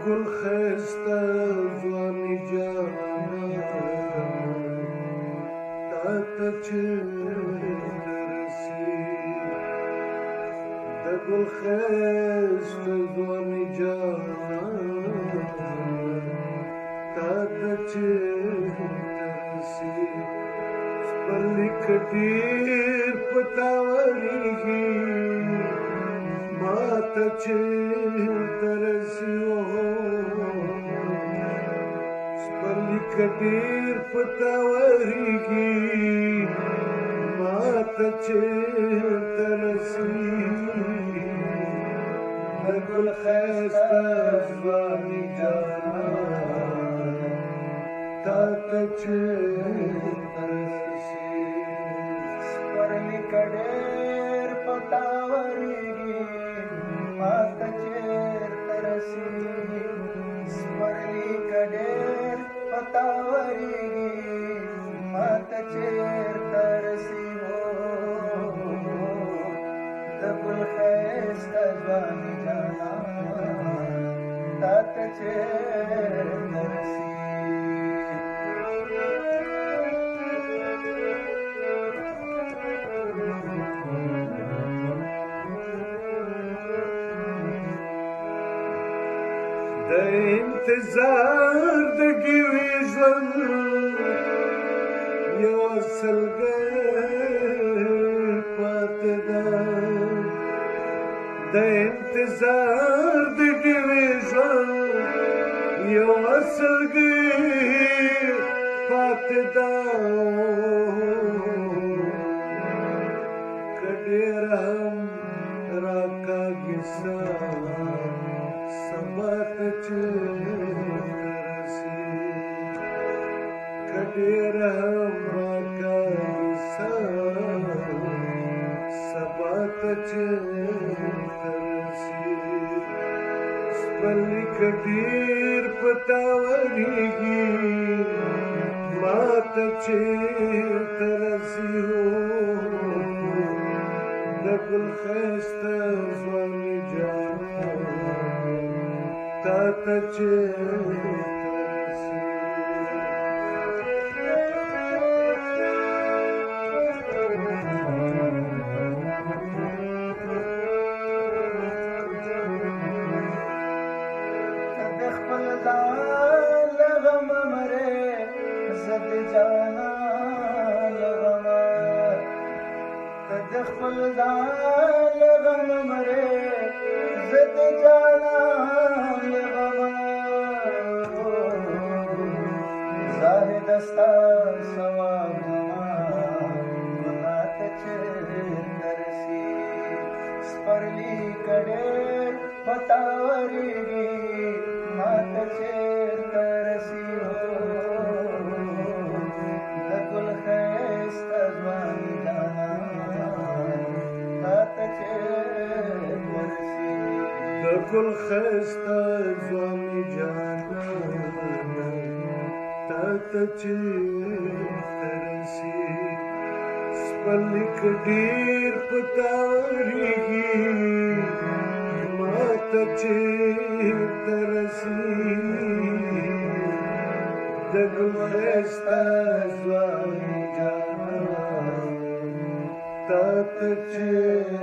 ګل ښایسته ځواني جانانه تا ته چېرته رسي د ګل ښایسته ځواني جانانه تا ته چېرته رسي سپرلي که ډېر په تا ورېږي ما ته چېرته رسي سپرلي که ډېر په تا ورېږي ما ته چېرته رسي د ګل ښایسته ځواني جانانه تا ته چېرته رسي سپرلي که ډېر په تا ورېږي ما ته چېرته رسي سپرلي که ډېر په تا ورېږي ما ته چېرته رسي د ګل ښایسته ځواني جانانه تا ته چېرته رسي د انتظار د ګیوي ژوند یو سلګۍ پاتې ده د انتظار د ګیوي ژوند یو سلګۍ پاتې ده که ډېر هم راکاږي سبا ته چېرته رسي که ډېر هم راکاږي سبا ته چېرته رسي سپرلي که ډېر په تا ورېږي ما ته چېرته رسي د ګل ښایسته ځواني جانانه تا ته چېرته رسي د خپل ځان له غمه مرې زه د جانان له غمه د خپل ځان له غمه مرې زه د جانان له غمه زاهده ستا سوا غمه ګناه ته چېرته رسي سپرلي که ډېر په تا ورېږي ما ته چېرته رسي د ګل ښایسته ځواني جانانه تا ته چېرته رسي د ګل ښایسته ځواني جانانه تا ته چېرته رسي سپرلي که ډېر په تا ورېږي ما ته چېرته رسي د ګل ښایسته ځواني جانانه تا ته چېرته